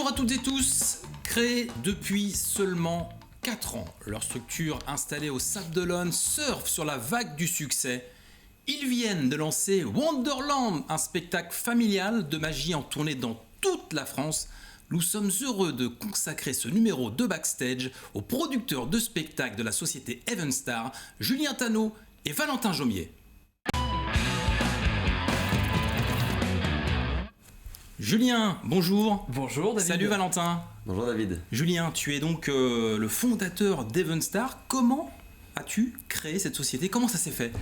Bonjour à toutes et tous. Créés depuis seulement 4 ans, leur structure installée au Sable d'Olonne surfe sur la vague du succès. Ils viennent de lancer Wonderland, un spectacle familial de magie en tournée dans toute la France. Nous sommes heureux de consacrer ce numéro de Backstage aux producteurs de spectacles de la société Evenstar, Julien Tanneau et Valentin Jaumier. Julien, bonjour. Bonjour David. Salut Valentin. Bonjour David. Julien, tu es donc le fondateur d'Evenstar. Comment as-tu créé cette société? Comment ça s'est fait?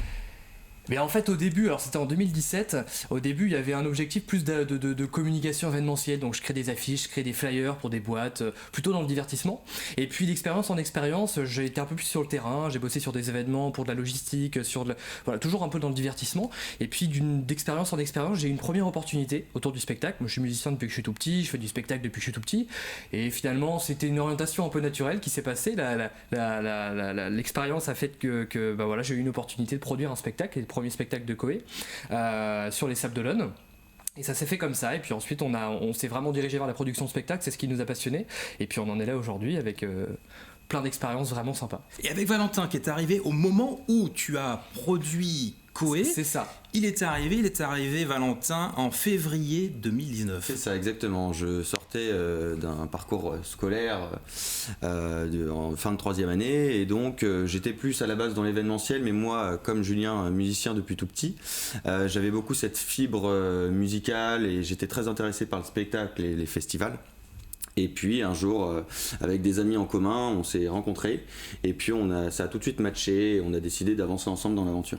Mais en fait au début, alors c'était en 2017, au début il y avait un objectif plus de communication événementielle, donc je crée des affiches, je crée des flyers pour des boîtes, plutôt dans le divertissement. Et puis d'expérience en expérience, j'ai été un peu plus sur le terrain, j'ai bossé sur des événements, pour de la logistique, voilà, toujours un peu dans le divertissement. Et puis d'expérience en expérience, j'ai eu une première opportunité autour du spectacle. Moi je suis musicien depuis que je suis tout petit, je fais du spectacle depuis que je suis tout petit. Et finalement c'était une orientation un peu naturelle qui s'est passée. L'expérience a fait que voilà, j'ai eu une opportunité de produire un spectacle, et premier spectacle de Koé sur les Sables d'Olonne. Et ça s'est fait comme ça, et puis ensuite on s'est vraiment dirigé vers la production de spectacles, c'est ce qui nous a passionnés, et puis on en est là aujourd'hui avec plein d'expériences vraiment sympas. Et avec Valentin qui est arrivé au moment où tu as produit Koé. C'est ça. Il est arrivé Valentin en février 2019. C'est ça, exactement. Je sortais d'un parcours scolaire en fin de 3e année, et donc j'étais plus à la base dans l'événementiel, mais moi, comme Julien, musicien depuis tout petit, j'avais beaucoup cette fibre musicale, et j'étais très intéressé par le spectacle et les festivals. Et puis un jour, avec des amis en commun, on s'est rencontrés, et puis ça a tout de suite matché, et on a décidé d'avancer ensemble dans l'aventure.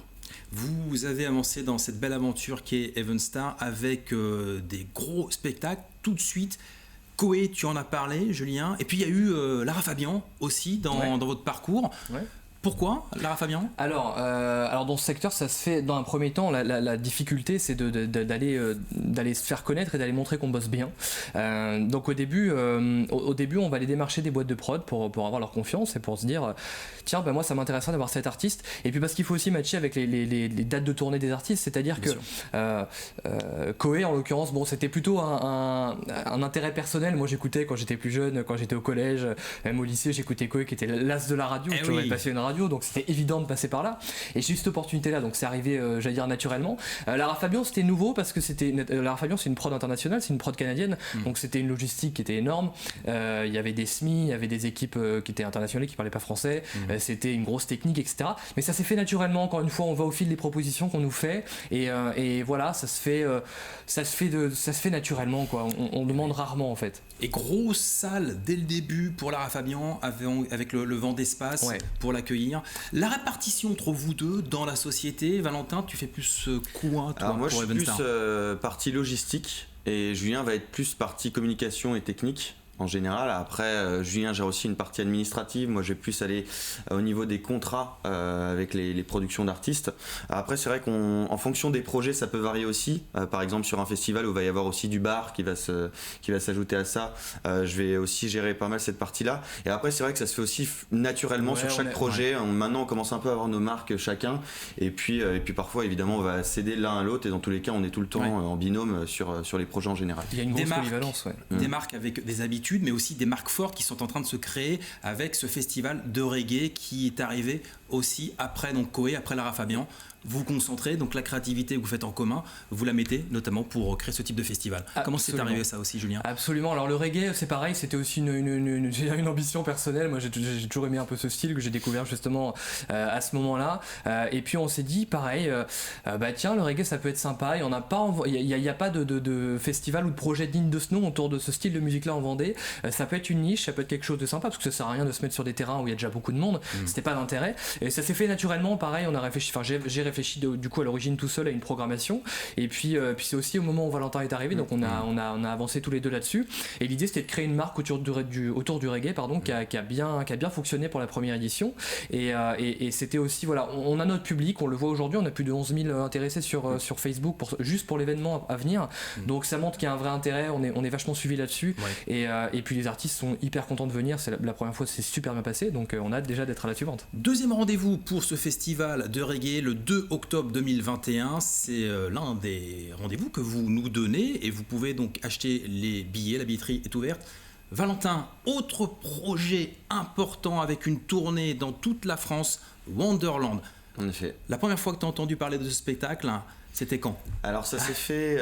Vous avez avancé dans cette belle aventure qui est Evenstar avec des gros spectacles tout de suite. Koé, tu en as parlé, Julien. Et puis il y a eu Lara Fabian aussi dans votre parcours. Ouais. Pourquoi Lara Fabian? Alors dans ce secteur, ça se fait dans un premier temps. La difficulté, c'est d'aller se faire connaître et d'aller montrer qu'on bosse bien. Donc au début, on va aller démarcher des boîtes de prod pour avoir leur confiance et pour se dire tiens, moi ça m'intéresserait d'avoir cet artiste. Et puis parce qu'il faut aussi matcher avec les dates de tournée des artistes, c'est-à-dire bien que Koé en l'occurrence, c'était plutôt un intérêt personnel. Moi j'écoutais quand j'étais plus jeune, quand j'étais au collège, même au lycée, j'écoutais Koé qui était l'as de la radio. Tu aurais passé une radio, donc c'était évident de passer par là, et j'ai eu cette opportunité là, donc c'est arrivé j'allais dire naturellement. Lara Fabian c'était nouveau parce que Lara Fabian c'est une prod internationale, c'est une prod canadienne, donc c'était une logistique qui était énorme. Il y avait des SMI, il y avait des équipes qui étaient internationales qui parlaient pas français, c'était une grosse technique, etc. Mais ça s'est fait naturellement, encore une fois on va au fil des propositions qu'on nous fait, et voilà, ça se fait naturellement quoi. On demande rarement en fait. Et grosse salle dès le début pour Lara Fabian avec le vent d'espace pour l'accueillir. La répartition entre vous deux dans la société, Valentin, tu fais plus quoi toi? Alors moi pour je suis Evenstar? plus partie logistique, et Julien va être plus partie communication et technique en général. Après Julien gère aussi une partie administrative, moi je vais plus aller au niveau des contrats avec les productions d'artistes. Après c'est vrai qu'en fonction des projets ça peut varier aussi, par exemple sur un festival où il va y avoir aussi du bar qui va s'ajouter à ça, je vais aussi gérer pas mal cette partie là, et après c'est vrai que ça se fait aussi naturellement sur chaque projet. Maintenant on commence un peu à avoir nos marques chacun, et puis parfois évidemment on va céder l'un à l'autre, et dans tous les cas on est tout le temps en binôme sur les projets en général. Il y a une grosse polyvalence, des marques avec des habitudes, mais aussi des marques fortes qui sont en train de se créer avec ce festival de reggae qui est arrivé aussi après donc Koé, après Lara Fabian. Vous concentrez, donc la créativité que vous faites en commun, vous la mettez notamment pour créer ce type de festival. Absolument. Comment c'est arrivé ça aussi, Julien? Absolument, alors le reggae c'est pareil, c'était aussi une ambition personnelle. Moi j'ai toujours aimé un peu ce style que j'ai découvert justement à ce moment-là, et puis on s'est dit pareil, tiens, le reggae ça peut être sympa, et on n'a pas, il y a pas de festival ou de projet digne de ce nom autour de ce style de musique là en Vendée. Ça peut être une niche, ça peut être quelque chose de sympa, parce que ça sert à rien de se mettre sur des terrains où il y a déjà beaucoup de monde. C'était pas d'intérêt, et ça s'est fait naturellement. Pareil, on a réfléchi, j'ai réfléchi du coup à l'origine tout seul à une programmation, et puis c'est aussi au moment où Valentin est arrivé, donc on a avancé tous les deux là-dessus, et l'idée c'était de créer une marque autour du reggae qui a bien fonctionné pour la première édition, et c'était aussi voilà, on a notre public, on le voit aujourd'hui, on a plus de 11 000 intéressés sur Facebook juste pour l'événement à venir, donc ça montre qu'il y a un vrai intérêt, on est vachement suivi là-dessus, et Et puis les artistes sont hyper contents de venir, c'est la première fois, c'est super bien passé, donc on a hâte déjà d'être à la suivante. Deuxième rendez-vous pour ce festival de reggae le 2 octobre 2021, c'est l'un des rendez-vous que vous nous donnez et vous pouvez donc acheter les billets, la billetterie est ouverte. Valentin, autre projet important avec une tournée dans toute la France, Wonderland. En effet. La première fois que tu as entendu parler de ce spectacle, c'était quand ? Alors ça s'est fait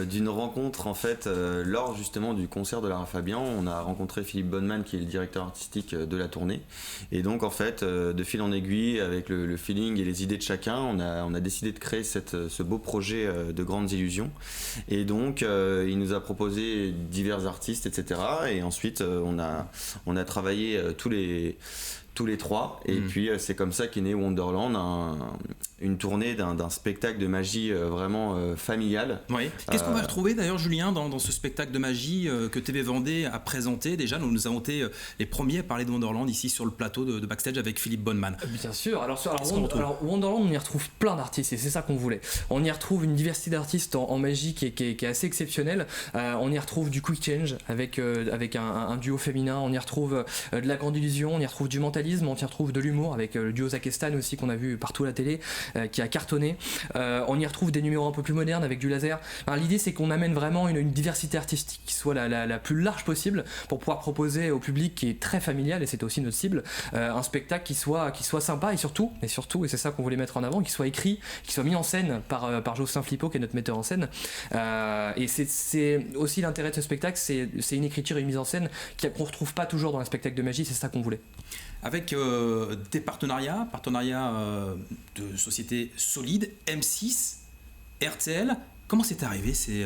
d'une rencontre en fait lors justement du concert de Lara Fabian. On a rencontré Philippe Bonneman qui est le directeur artistique de la tournée, et donc en fait de fil en aiguille avec le feeling et les idées de chacun, on a décidé de créer ce beau projet de Grandes Illusions, et donc il nous a proposé divers artistes, etc. Et ensuite on a travaillé tous les trois, et puis c'est comme ça qu'est né Wonderland, une tournée d'un spectacle de magie vraiment familial. Oui. Qu'est-ce qu'on va retrouver d'ailleurs, Julien, dans ce spectacle de magie que TV Vendée a présenté? Déjà, nous avons été les premiers à parler de Wonderland ici sur le plateau de Backstage avec Philippe Bonneman. Bien sûr. Alors Wonderland, on y retrouve plein d'artistes, et c'est ça qu'on voulait. On y retrouve une diversité d'artistes en magie qui est assez exceptionnelle. On y retrouve du quick change avec un duo féminin. On y retrouve de la grande illusion. On y retrouve du mentalisme. On y retrouve de l'humour avec le duo Zakestan aussi qu'on a vu partout à la télé, qui a cartonné. On y retrouve des numéros un peu plus modernes avec du laser. Enfin, l'idée, c'est qu'on amène vraiment une diversité artistique qui soit la plus large possible pour pouvoir proposer au public qui est très familial, et c'est aussi notre cible, un spectacle qui soit sympa, et surtout, et c'est ça qu'on voulait mettre en avant, qui soit écrit, qui soit mis en scène par Jocelyn Flippo, qui est notre metteur en scène. Et c'est aussi l'intérêt de ce spectacle, c'est une écriture et une mise en scène qu'on retrouve pas toujours dans un spectacle de magie, c'est ça qu'on voulait. Avec des partenariats de sociétés solides, M6, RTL. Comment c'est arrivé ces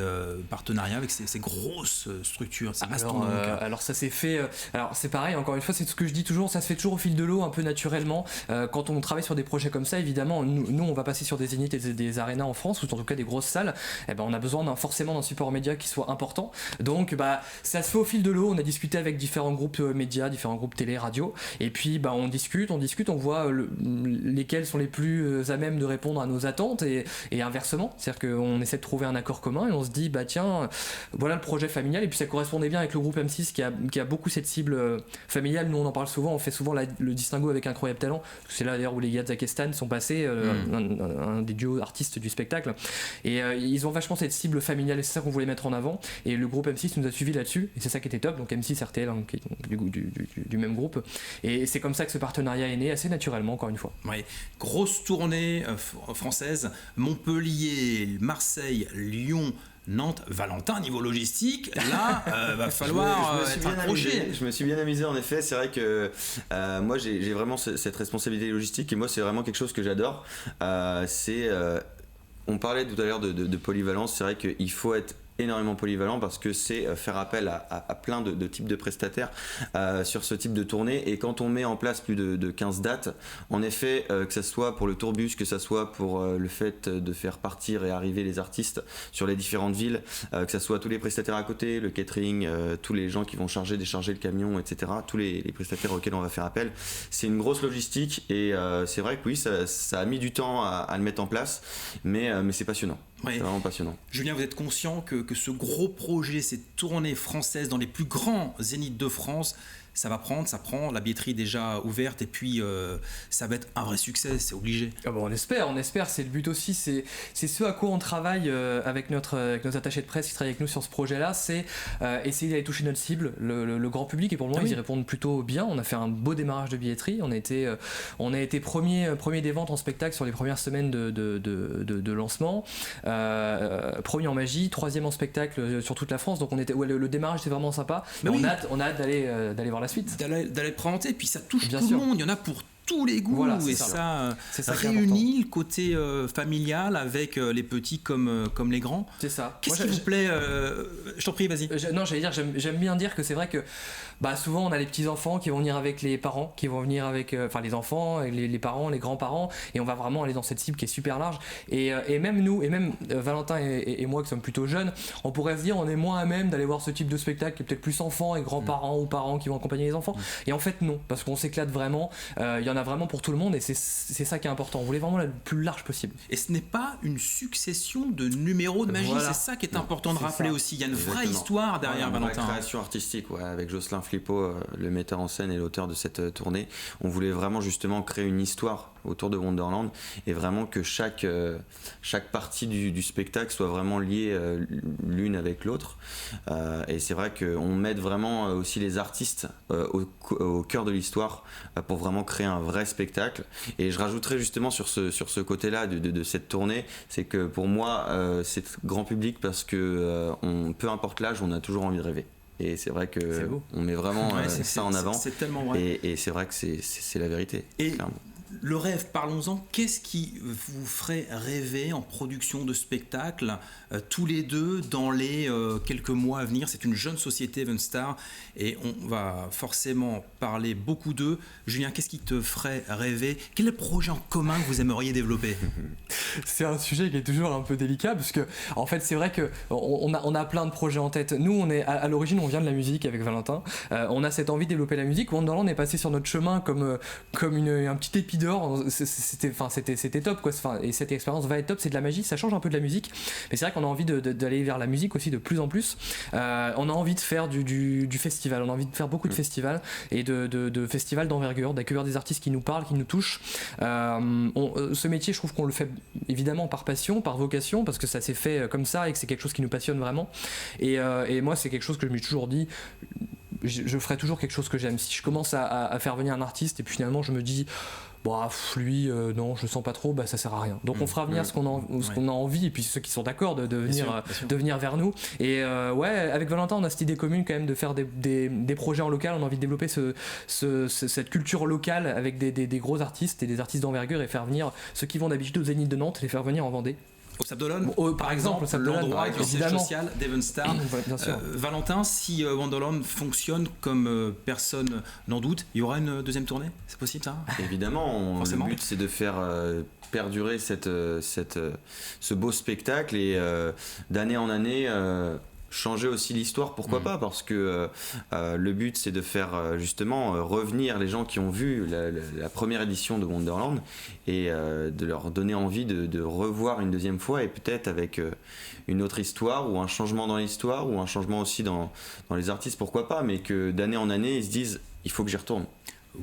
partenariats avec ces grosses structures, ces mastodontes? Alors ça s'est fait, alors c'est pareil, encore une fois, c'est ce que je dis toujours, ça se fait toujours au fil de l'eau, un peu naturellement. Quand on travaille sur des projets comme ça, évidemment, nous on va passer sur des zéniths et des arénas en France, ou en tout cas des grosses salles, et on a besoin forcément d'un support média qui soit important. Donc ça se fait au fil de l'eau, on a discuté avec différents groupes médias, différents groupes télé, radio, et puis on discute, on voit lesquels sont les plus à même de répondre à nos attentes, et inversement, c'est-à-dire qu'on essaie de trouver un accord commun, et on se dit tiens, voilà le projet familial, et puis ça correspondait bien avec le groupe M6 qui a beaucoup cette cible familiale. Nous on en parle souvent, on fait souvent le distinguo avec Incroyable Talent, c'est là d'ailleurs où les gars de Zakestan sont passés, un des duos artistes du spectacle, et ils ont vachement cette cible familiale, et c'est ça qu'on voulait mettre en avant, et le groupe M6 nous a suivis là-dessus, et c'est ça qui était top. Donc M6 RTL, du même groupe, et c'est comme ça que ce partenariat est né, assez naturellement, encore une fois. Oui. Grosse tournée française, Montpellier, Marseille, Lyon, Nantes. Valentin, niveau logistique, là, va falloir être accroché. Je me suis bien amusé, en effet. C'est vrai que moi, j'ai vraiment cette responsabilité logistique, et moi, c'est vraiment quelque chose que j'adore. On parlait tout à l'heure de polyvalence. C'est vrai qu'il faut être énormément polyvalent, parce que c'est faire appel à plein de types de prestataires sur ce type de tournée. Et quand on met en place plus de 15 dates, en effet, que ça soit pour le tourbus, que ça soit pour le fait de faire partir et arriver les artistes sur les différentes villes, que ça soit tous les prestataires à côté, le catering, tous les gens qui vont charger, décharger le camion, etc., tous les prestataires auxquels on va faire appel, c'est une grosse logistique. Et c'est vrai que oui, ça a mis du temps à le mettre en place, mais c'est passionnant. Ouais. C'est vraiment passionnant. Julien, vous êtes conscient que ce gros projet, cette tournée française dans les plus grands zéniths de France, ça prend, la billetterie est déjà ouverte, et puis ça va être un vrai succès, c'est obligé. On espère, c'est le but aussi, c'est ce à quoi on travaille avec nos attachés de presse qui travaillent avec nous sur ce projet-là, c'est essayer d'aller toucher notre cible, le grand public, et pour le moment ils y répondent plutôt bien. On a fait un beau démarrage de billetterie, on a été premier des ventes en spectacle sur les premières semaines de lancement, premier en magie, troisième en spectacle sur toute la France, donc le démarrage était vraiment sympa, mais on a hâte d'aller voir la suite, d'aller présenter, puis ça touche bien tout sûr. le monde, il y en a pour tous les goûts, voilà, et ça réunit le côté familial avec les petits comme les grands. C'est ça. Qu'est-ce qui vous plaît Je t'en prie, vas-y. J'aime bien dire que c'est vrai que souvent on a les petits enfants qui vont venir avec les parents, qui vont venir avec les enfants, les parents, les grands-parents, et on va vraiment aller dans cette cible qui est super large, et même nous, et même Valentin et moi qui sommes plutôt jeunes, on pourrait se dire on est moins à même d'aller voir ce type de spectacle qui est peut-être plus enfants et grands-parents ou parents qui vont accompagner les enfants, et en fait non, parce qu'on s'éclate vraiment. Il y en en a vraiment pour tout le monde et c'est ça qui est important. On voulait vraiment le plus large possible. Et ce n'est pas une succession de numéros de magie, Voilà. c'est ça qui est important de rappeler aussi. Il y a une vraie Exactement. histoire derrière Une vraie Valentin. création artistique, avec Jocelyn Flippo, le metteur en scène et l'auteur de cette tournée. On voulait vraiment justement créer une histoire autour de Wonderland et vraiment que chaque partie du spectacle soit vraiment liée l'une avec l'autre. Et c'est vrai qu'on met vraiment aussi les artistes au cœur de l'histoire pour vraiment créer un vrai spectacle. Et je rajouterais justement sur ce côté-là de cette tournée, c'est que pour moi, c'est grand public parce que peu importe l'âge, on a toujours envie de rêver. Et c'est vrai que on met vraiment ça en avant. C'est tellement vrai. Et c'est vrai que c'est la vérité. Et clairement. le rêve, parlons-en. Qu'est-ce qui vous ferait rêver en production de spectacle, tous les deux, dans les quelques mois à venir? C'est une jeune société, Evenstar, et on va forcément parler beaucoup d'eux. Julien, qu'est-ce qui te ferait rêver? Quel est le projet en commun que vous aimeriez développer? C'est un sujet qui est toujours un peu délicat parce que, en fait, c'est vrai qu'on a plein de projets en tête. Nous, on est à l'origine, on vient de la musique avec Valentin. On a cette envie de développer la musique. Wonderland est passé sur notre chemin comme un petit épi d'or. C'était top, quoi. Et cette expérience va être top. C'est de la magie, ça change un peu de la musique. Mais c'est vrai qu'on a envie d'aller vers la musique aussi de plus en plus. On a envie de faire du festival. On a envie de faire beaucoup de festivals et de festivals d'envergure, d'accueillir des artistes qui nous parlent, qui nous touchent. Ce métier, je trouve qu'on le fait évidemment par passion, par vocation, parce que ça s'est fait comme ça et que c'est quelque chose qui nous passionne vraiment. Et moi, c'est quelque chose que je me suis toujours dit. Je ferai toujours quelque chose que j'aime. Si je commence à faire venir un artiste et puis finalement je me dis lui non, je le sens pas trop, ça sert à rien. Donc on fera venir ce qu'on a envie et puis ceux qui sont d'accord de venir vers nous. Et avec Valentin on a cette idée commune quand même de faire des projets en local. On a envie de développer cette culture locale avec des gros artistes et des artistes d'envergure et faire venir ceux qui vont d'habitude au Zénith de Nantes, les faire venir en Vendée. Au Sable d'Olonne, par exemple, l'endroit du siège social d'Evenstar. Bien sûr. Valentin, si Wonderland fonctionne comme personne n'en doute, il y aura une deuxième tournée? C'est possible ça? Évidemment, le but c'est de faire perdurer ce beau spectacle et d'année en année changer aussi l'histoire, pourquoi pas, parce que le but c'est de faire justement revenir les gens qui ont vu la première édition de Wonderland et de leur donner envie de revoir une deuxième fois et peut-être avec une autre histoire ou un changement dans l'histoire ou un changement aussi dans les artistes, pourquoi pas, mais que d'année en année ils se disent il faut que j'y retourne.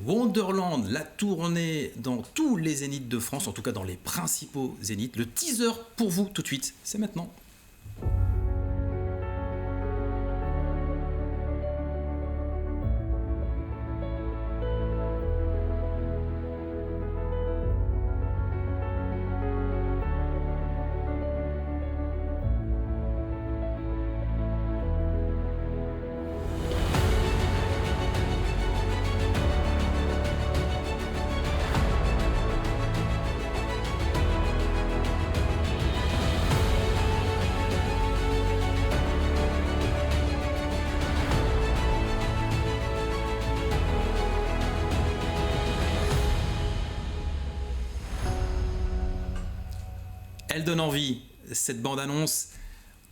Wonderland, la tournée dans tous les zéniths de France, en tout cas dans les principaux zéniths. Le teaser pour vous tout de suite, c'est maintenant. Elle donne envie, cette bande-annonce.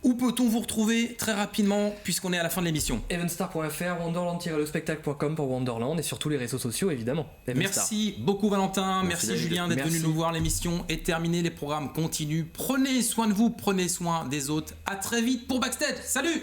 Où peut-on vous retrouver très rapidement puisqu'on est à la fin de l'émission? Evenstar.fr, wonderland-le-spectacle.com pour Wonderland et sur tous les réseaux sociaux évidemment. Evenstar. Merci beaucoup Valentin, merci Julien d'être venu nous voir. L'émission est terminée, les programmes continuent. Prenez soin de vous, prenez soin des autres. À très vite pour Backstage. Salut!